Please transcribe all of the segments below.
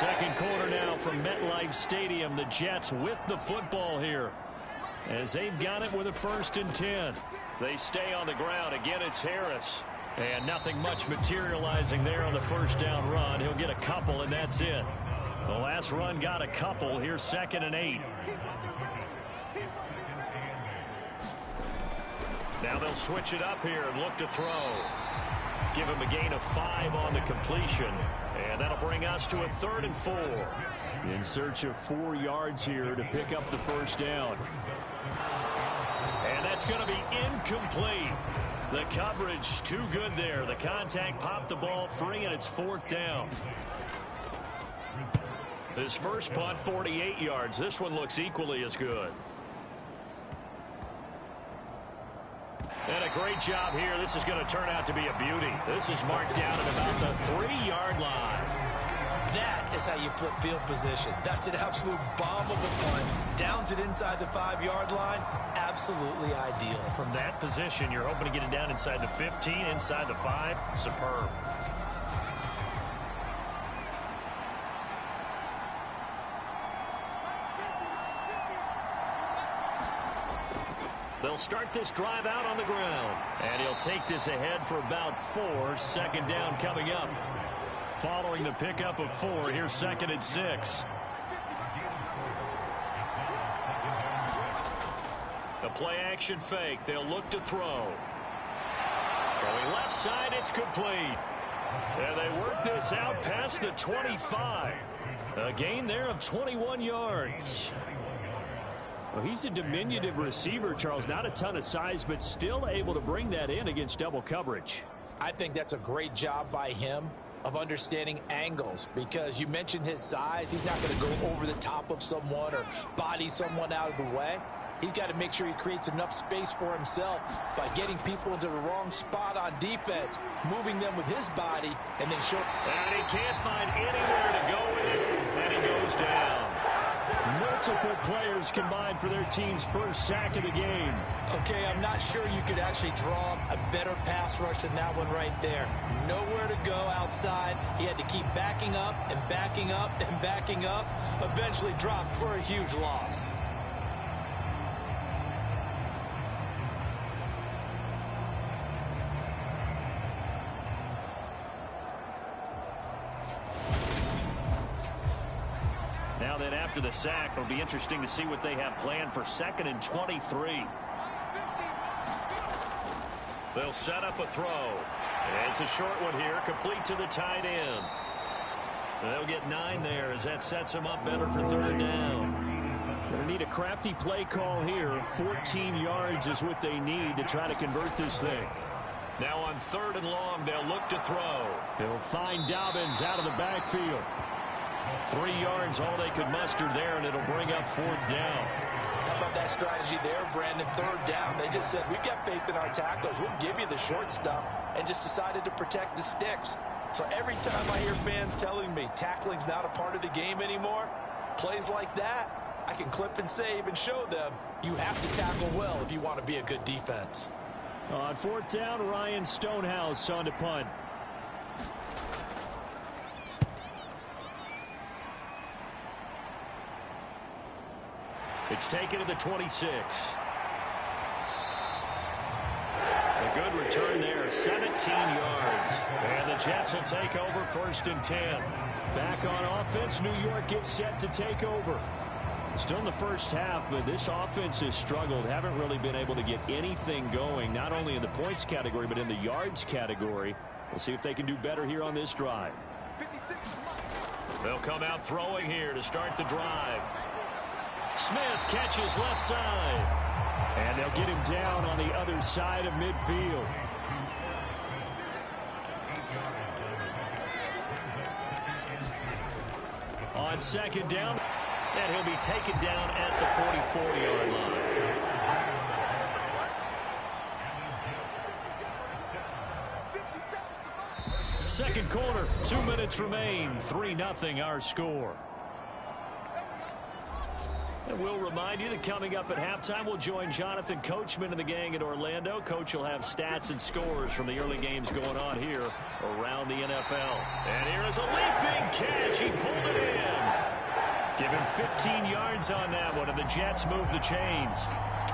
Second quarter now from MetLife Stadium. The Jets with the football here as they've got it with a 1st and 10. They stay on the ground. Again, it's Harris. And nothing much materializing there on the first down run. He'll get a couple, and that's it. The last run got a couple. Here's 2nd and 8. Now they'll switch it up here and look to throw. Give him a gain of 5 on the completion. And that'll bring us to a 3rd and 4. In search of 4 yards here to pick up the first down. And that's going to be incomplete. The coverage too good there. The contact popped the ball free, and it's 4th down. His first punt, 48 yards. This one looks equally as good. And a great job here. This is going to turn out to be a beauty. This is marked down at about the 3-yard line. That is how you flip field position. That's an absolute bomb of a punt. Downs it inside the 5-yard line. Absolutely ideal. From that position, you're hoping to get it down inside the 15, inside the 5. Superb. They'll start this drive out on the ground. And he'll take this ahead for about 4. 2nd down coming up. Following the pickup of 4, here's 2nd and 6. The play action fake. They'll look to throw. Throwing left side, it's complete. And they work this out past the 25. A gain there of 21 yards. Well, he's a diminutive receiver, Charles. Not a ton of size, but still able to bring that in against double coverage. I think that's a great job by him of understanding angles, because you mentioned his size. He's not going to go over the top of someone or body someone out of the way. He's got to make sure he creates enough space for himself by getting people into the wrong spot on defense, moving them with his body, and then show. And he can't find anywhere to go with it, and he goes down. Multiple players combined for their team's first sack of the game. Okay, I'm not sure you could actually draw a better pass rush than that one right there. Nowhere to go outside. He had to keep backing up and backing up and backing up. Eventually dropped for a huge loss. Now then, after the sack, it'll be interesting to see what they have planned for 2nd and 23. They'll set up a throw. And it's a short one here, complete to the tight end. They'll get 9 there as that sets them up better for 3rd down. Going to need a crafty play call here. 14 yards is what they need to try to convert this thing. Now on 3rd and long, they'll look to throw. They'll find Dobbins out of the backfield. 3 yards, all they could muster there, and it'll bring up 4th down. How about that strategy there, Brandon? 3rd down. They just said, we've got faith in our tackles. We'll give you the short stuff, and just decided to protect the sticks. So every time I hear fans telling me tackling's not a part of the game anymore, plays like that, I can clip and save and show them you have to tackle well if you want to be a good defense. On 4th down, Ryan Stonehouse on to punt. It's taken to the 26. A good return there, 17 yards. And the Jets will take over 1st and 10. Back on offense, New York gets set to take over. Still in the first half, but this offense has struggled. Haven't really been able to get anything going, not only in the points category, but in the yards category. We'll see if they can do better here on this drive. They'll come out throwing here to start the drive. Smith catches left side. And they'll get him down on the other side of midfield. On 2nd down, and he'll be taken down at the 44-yard line. Second quarter, 2 minutes remain. 3-0 our score. And we'll remind you that coming up at halftime, we'll join Jonathan Coachman and the gang in Orlando. Coach will have stats and scores from the early games going on here around the NFL. And here is a leaping catch. He pulled it in. Give him 15 yards on that one, and the Jets move the chains.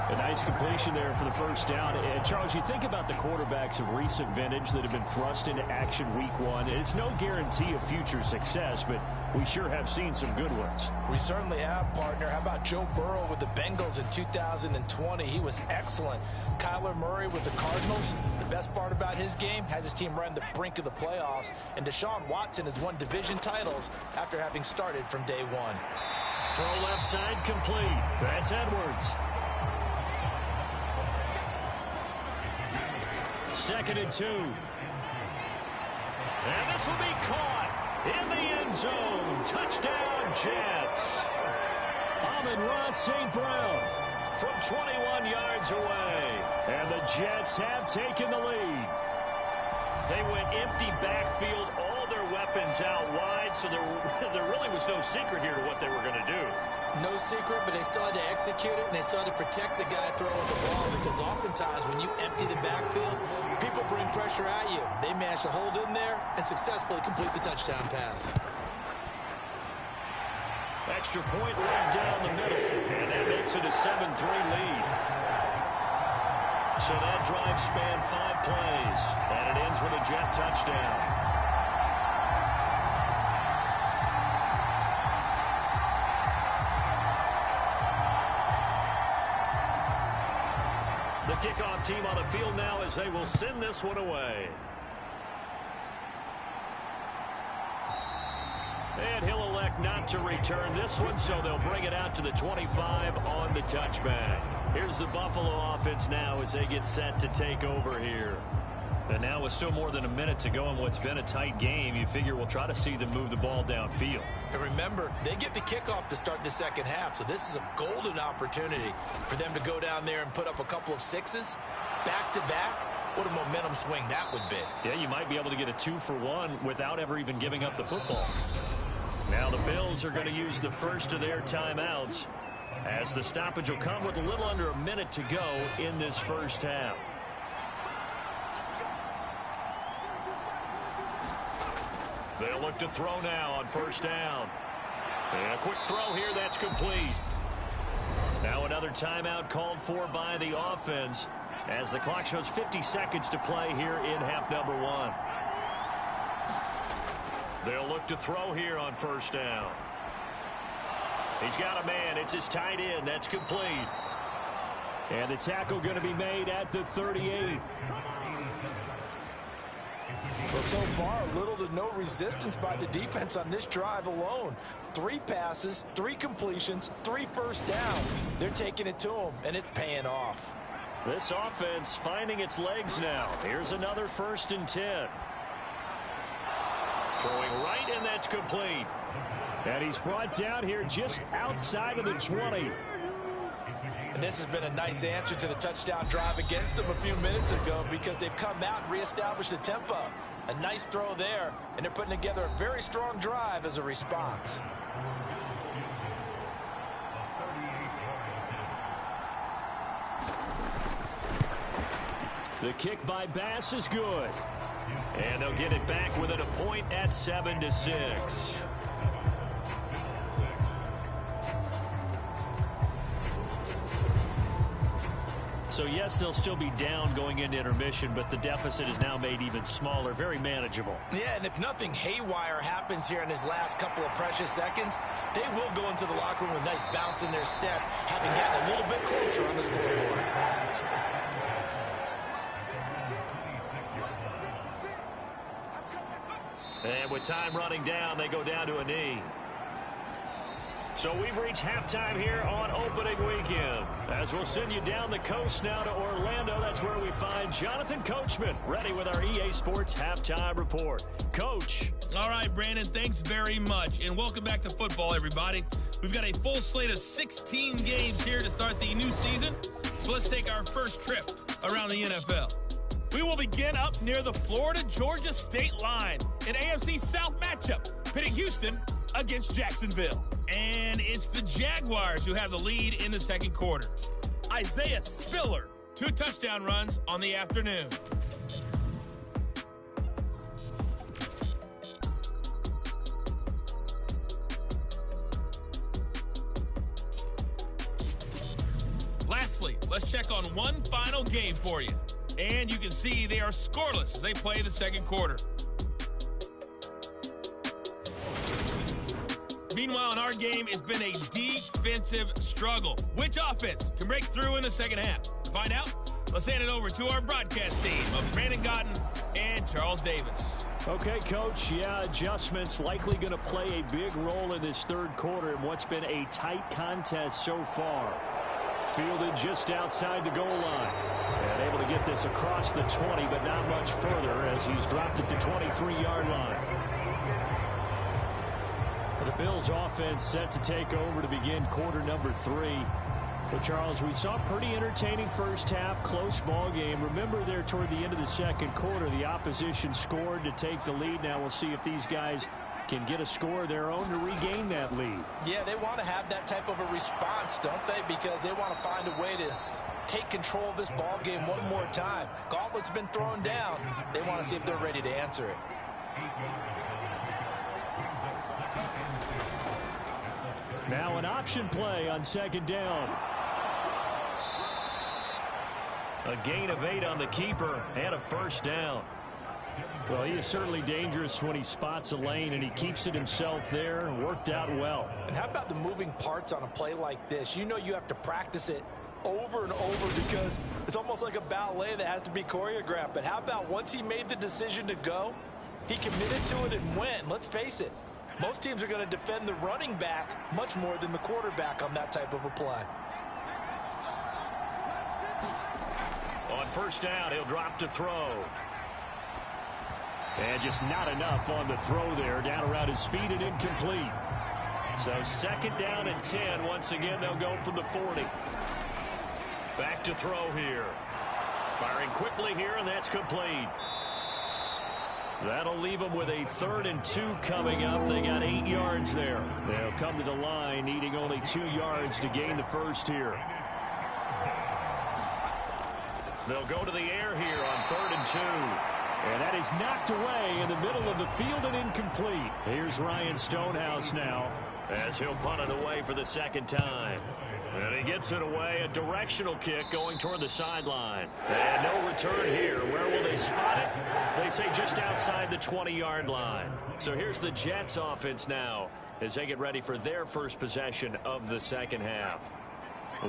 A nice completion there for the first down. And Charles, you think about the quarterbacks of recent vintage that have been thrust into action week one. It's no guarantee of future success, but we sure have seen some good ones. We certainly have, partner. How about Joe Burrow with the Bengals in 2020? He was excellent. Kyler Murray with the Cardinals. The best part about his game, has his team right on the brink of the playoffs. And Deshaun Watson has won division titles after having started from day one. Throw left side complete. That's Edwards. 2nd and 2. And this will be caught in the end zone. Touchdown, Jets. Amon-Ra St. Brown from 21 yards away. And the Jets have taken the lead. They went empty backfield, all their weapons out wide, so there really was no secret here to what they were going to do. No secret, but they still had to execute it, and they still had to protect the guy throwing the ball, because oftentimes when you empty the backfield, people bring pressure at you. They managed to hold in there and successfully complete the touchdown pass. Extra point right down the middle, and that makes it a 7-3 lead. So that drive spanned 5 plays, and it ends with a Jet touchdown. The kickoff team on the field now as they will send this one away. And he'll elect not to return this one, so they'll bring it out to the 25 on the touchback. Here's the Buffalo offense now as they get set to take over here. And now with still more than a minute to go in what's been a tight game, you figure we'll try to see them move the ball downfield. And remember, they get the kickoff to start the second half, so this is a golden opportunity for them to go down there and put up a couple of sixes back-to-back. What a momentum swing that would be. Yeah, you might be able to get a 2-for-1 without ever even giving up the football. Now the Bills are going to use the first of their timeouts, as the stoppage will come with a little under a minute to go in this first half. They'll look to throw now on first down. And a quick throw here, that's complete. Now another timeout called for by the offense as the clock shows 50 seconds to play here in half number 1. They'll look to throw here on first down. He's got a man. It's his tight end. That's complete. And the tackle going to be made at the 38. Well, so far, little to no resistance by the defense on this drive alone. 3 passes, 3 completions, 3 first down. They're taking it to them, and it's paying off. This offense finding its legs now. Here's another 1st and 10. Throwing right, and that's complete. And he's brought down here just outside of the 20. And this has been a nice answer to the touchdown drive against them a few minutes ago, because they've come out and reestablished the tempo. A nice throw there, and they're putting together a very strong drive as a response. The kick by Bass is good. And they'll get it back within a point at 7-6. So, yes, they'll still be down going into intermission, but the deficit is now made even smaller, very manageable. Yeah, and if nothing haywire happens here in his last couple of precious seconds, they will go into the locker room with a nice bounce in their step, having gotten a little bit closer on the scoreboard. And with time running down, they go down to a knee. So we've reached halftime here on opening weekend. As we'll send you down the coast now to Orlando, that's where we find Jonathan Coachman, ready with our EA Sports Halftime Report. Coach. All right, Brandon, thanks very much. And welcome back to football, everybody. We've got a full slate of 16 games here to start the new season. So let's take our first trip around the NFL. We will begin up near the Florida-Georgia state line, an AFC South matchup, pitting Houston against Jacksonville. And it's the Jaguars who have the lead in the second quarter. Isaiah Spiller, 2 touchdown runs on the afternoon. Lastly, let's check on one final game for you. And you can see they are scoreless as they play the second quarter. Meanwhile, in our game, it's been a defensive struggle. Which offense can break through in the second half? To find out, let's hand it over to our broadcast team of Brandon Godden and Charles Davis. Okay, Coach, adjustments likely going to play a big role in this third quarter in what's been a tight contest so far. Fielded just outside the goal line. And able to get this across the 20, but not much further as he's dropped it to 23-yard line. The Bills offense set to take over to begin quarter number 3. But Charles, we saw a pretty entertaining first half, close ball game. Remember there toward the end of the second quarter, the opposition scored to take the lead. Now we'll see if these guys can get a score of their own to regain that lead. Yeah, they want to have that type of a response, don't they? Because they want to find a way to take control of this ball game one more time. Gauntlet's been thrown down. They want to see if they're ready to answer it. Now an option play on second down. A gain of 8 on the keeper and a first down. Well, he is certainly dangerous when he spots a lane, and he keeps it himself there and worked out well. And how about the moving parts on a play like this? You know you have to practice it over and over because it's almost like a ballet that has to be choreographed. But how about once he made the decision to go, he committed to it and went. Let's face it, most teams are going to defend the running back much more than the quarterback on that type of a play. On first down, he'll drop to throw. And just not enough on the throw there. Down around his feet and incomplete. So second down and 10. Once again, they'll go from the 40. Back to throw here. Firing quickly here, and that's complete. That'll leave them with a 3rd and 2 coming up. They got 8 yards there. They'll come to the line, needing only 2 yards to gain the first here. They'll go to the air here on 3rd and 2. And that is knocked away in the middle of the field and incomplete. Here's Ryan Stonehouse now as he'll punt it away for the second time. And he gets it away, a directional kick going toward the sideline. And no return here. Where will they spot it? They say just outside the 20-yard line. So here's the Jets offense now as they get ready for their first possession of the second half.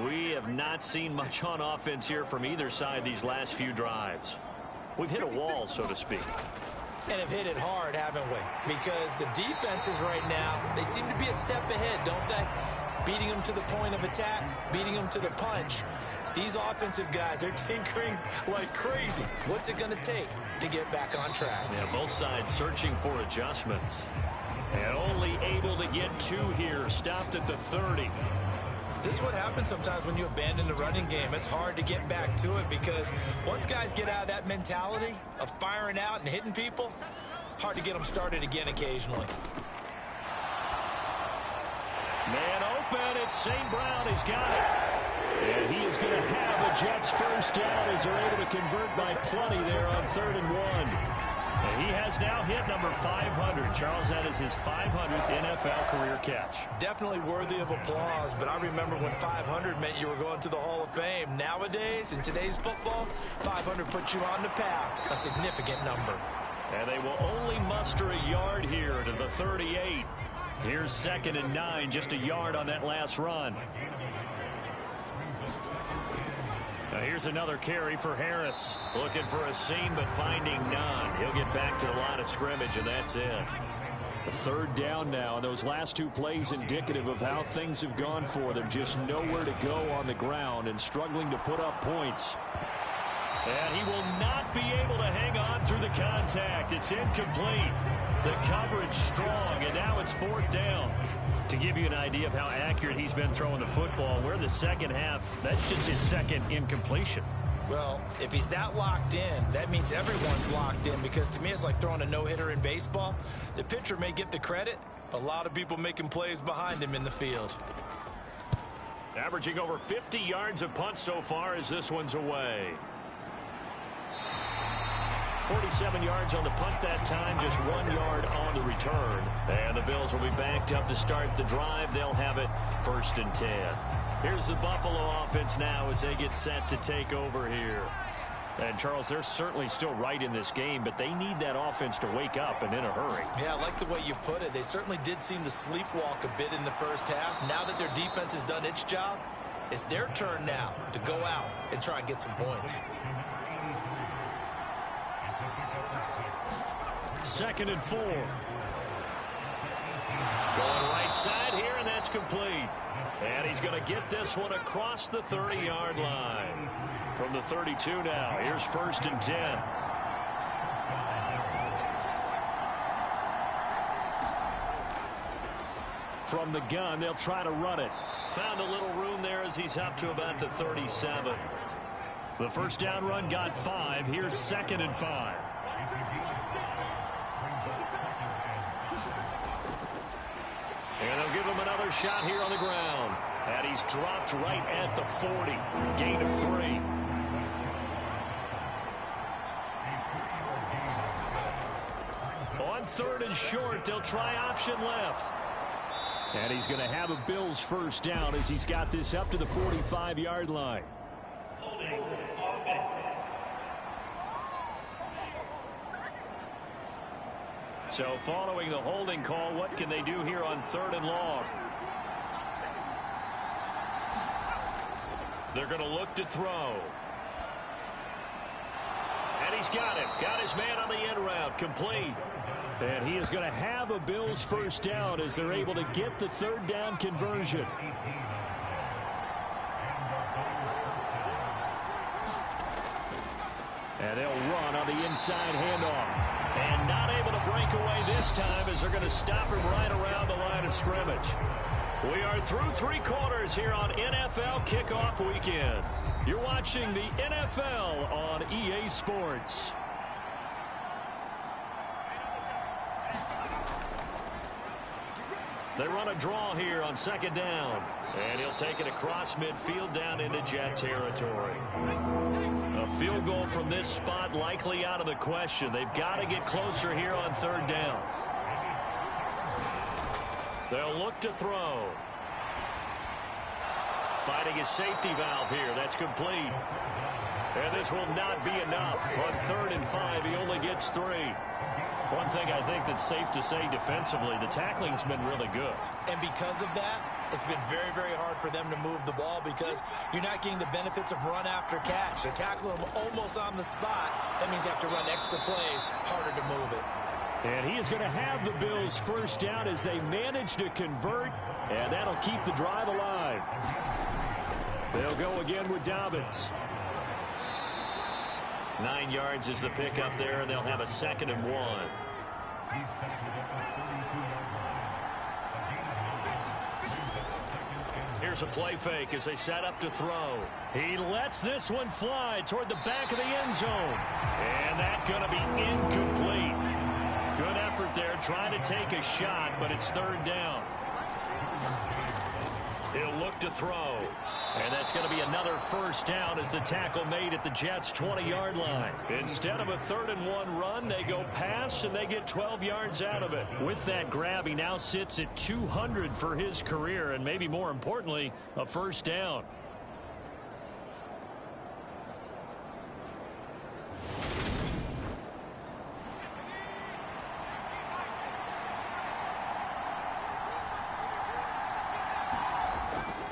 We have not seen much on offense here from either side these last few drives. We've hit a wall, so to speak. And have hit it hard, haven't we? Because the defenses right now, they seem to be a step ahead, don't they? Beating them to the point of attack, beating them to the punch. These offensive guys are tinkering like crazy. What's it going to take to get back on track? Yeah, both sides searching for adjustments. And only able to get 2 here. Stopped at the 30. This is what happens sometimes when you abandon the running game. It's hard to get back to it because once guys get out of that mentality of firing out and hitting people, hard to get them started again occasionally. Man open, it's St. Brown. He's got it. And he is going to have the Jets first down as they're able to convert by plenty there on 3rd and 1. And he has now hit number 500. Charles, that is his 500th NFL career catch. Definitely worthy of applause, but I remember when 500 meant you were going to the Hall of Fame. Nowadays, in today's football, 500 puts you on the path, a significant number. And they will only muster a yard here to the 38. Here's 2nd and 9, just a yard on that last run. Now here's another carry for Harris. Looking for a seam, but finding none. He'll get back to the line of scrimmage, and that's it. The 3rd down now, and those last 2 plays indicative of how things have gone for them. Just nowhere to go on the ground and struggling to put up points. And he will not be able to hang on through the contact. It's incomplete. The coverage strong, and now it's 4th down. To give you an idea of how accurate he's been throwing the football, we're in the second half. That's just his 2nd incompletion. Well, if he's that locked in, that means everyone's locked in because to me it's like throwing a no-hitter in baseball. The pitcher may get the credit, A lot of people making plays behind him in the field. Averaging over 50 yards a punt so far as this one's away. 47 yards on the punt that time, just 1 yard on the return. And the Bills will be backed up to start the drive. They'll have it 1st and 10. Here's the Buffalo offense now as they get set to take over here. And, Charles, they're certainly still right in this game, but they need that offense to wake up and in a hurry. Yeah, I like the way you put it. They certainly did seem to sleepwalk a bit in the first half. Now that their defense has done its job, it's their turn now to go out and try and get some points. 2nd and 4. Going right side here, and that's complete. And he's going to get this one across the 30-yard line. From the 32 now, here's 1st and 10. From the gun, they'll try to run it. Found a little room there as he's up to about the 37. The first down run got 5. Here's 2nd and 5. And they'll give him another shot here on the ground. And he's dropped right at the 40. Gain of 3. On 3rd and short, they'll try option left. And he's going to have a Bills first down as he's got this up to the 45-yard line. So following the holding call, what can they do here on 3rd and long? They're going to look to throw. And he's got it. Got his man on the end route. Complete. And he is going to have a Bills first down as they're able to get the 3rd down conversion. And they'll run on the inside handoff. And not able to break away this time as they're going to stop him right around the line of scrimmage. We are through 3 quarters here on NFL Kickoff Weekend. You're watching the NFL on EA Sports. They run a draw here on 2nd down. And he'll take it across midfield down into Jet territory. A field goal from this spot likely out of the question. They've got to get closer here on 3rd down. They'll look to throw. Fighting his safety valve here. That's complete. And this will not be enough. On 3rd and 5, he only gets 3. One thing I think that's safe to say defensively, the tackling's been really good. And because of that, it's been very, very hard for them to move the ball because you're not getting the benefits of run after catch. They're tackling them almost on the spot. That means you have to run extra plays, harder to move it. And he is going to have the Bills first down as they manage to convert, and that'll keep the drive alive. They'll go again with Dobbins. 9 yards is the pickup there, and they'll have a 2nd and 1. Here's a play fake as they set up to throw. He lets this one fly toward the back of the end zone. And that's going to be incomplete. Good effort there trying to take a shot, but it's 3rd down. He'll look to throw. And that's going to be another first down as the tackle made at the Jets' 20-yard line. Instead of a 3rd and 1 run, they go pass, and they get 12 yards out of it. With that grab, he now sits at 200 for his career, and maybe more importantly, a first down.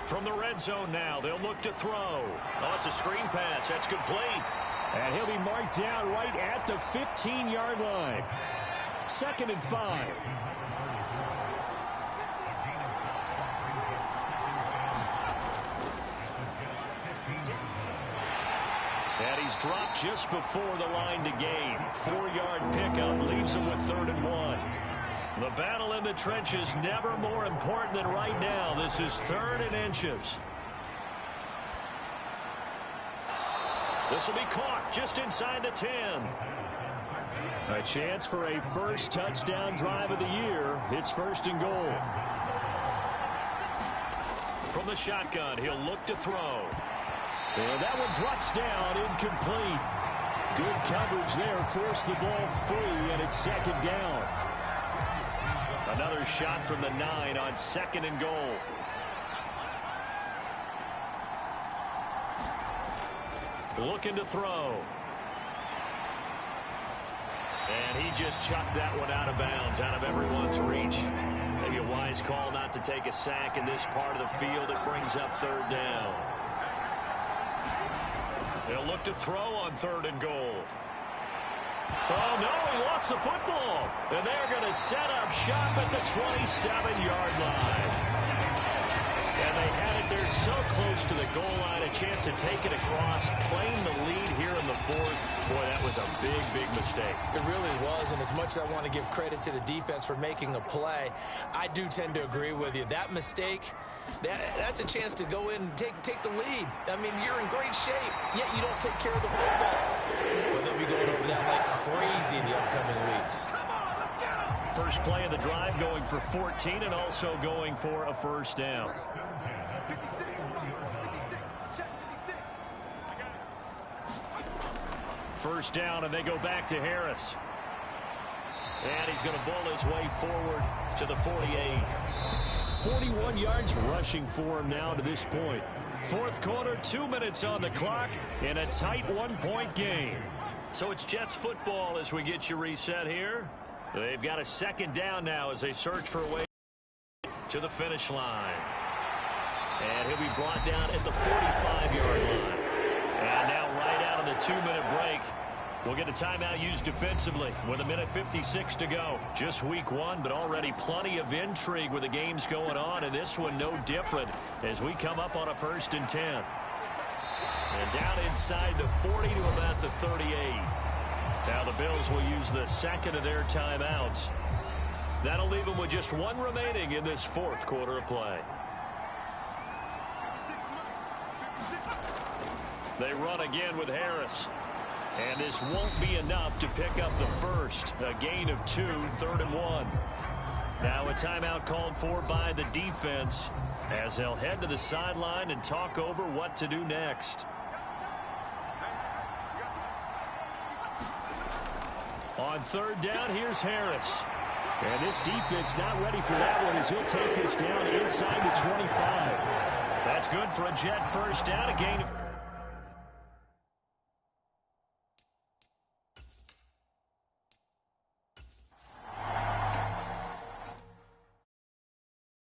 From the red zone now, they'll look to throw. Oh, it's a screen pass. That's complete. And he'll be marked down right at the 15-yard line. 2nd and 5. And he's dropped just before the line to gain. 4-yard pickup leaves him with 3rd and 1. The battle in the trenches never more important than right now. This is 3rd and inches. This will be caught just inside the 10. A chance for a first touchdown drive of the year. It's 1st and goal. From the shotgun, he'll look to throw. And that one drops down, incomplete. Good coverage there, forced the ball free, and it's 2nd down. Another shot from the 9 on 2nd and goal. Looking to throw. And he just chucked that one out of bounds, out of everyone's reach. Maybe a wise call not to take a sack in this part of the field. It brings up 3rd down. They'll look to throw on 3rd and goal. Oh, no, he lost the football. And they're going to set up shop at the 27-yard line. And they had it there so close to the goal line, a chance to take it across, claim the lead here in the 4th. Boy, that was a big, big mistake. It really was, and as much as I want to give credit to the defense for making a play, I do tend to agree with you. That mistake, that's a chance to go in and take the lead. I mean, you're in great shape, yet you don't take care of the football. But they'll be going over that like crazy in the upcoming weeks. First play of the drive going for 14 and also going for a 1st down. First down, and they go back to Harris. And he's going to bull his way forward to the 48. 41 yards rushing for him now to this point. 4th quarter, 2 minutes on the clock in a tight 1-point game. So it's Jets football as we get you reset here. They've got a 2nd down now as they search for a way to the finish line. And he'll be brought down at the 45-yard line. And now right out of the 2-minute break, we'll get a timeout used defensively with 1:56 to go. Just week 1, but already plenty of intrigue with the games going on, and this one no different as we come up on a 1st and 10. And down inside the 40 to about the 38. Now the Bills will use the 2nd of their timeouts. That'll leave them with just 1 remaining in this 4th quarter of play. They run again with Harris. And this won't be enough to pick up the first. A gain of 2, 3rd and 1. Now a timeout called for by the defense as they'll head to the sideline and talk over what to do next. On 3rd down, here's Harris. And this defense not ready for that one as he'll take this down inside the 25. That's good for a Jet first down, a gain of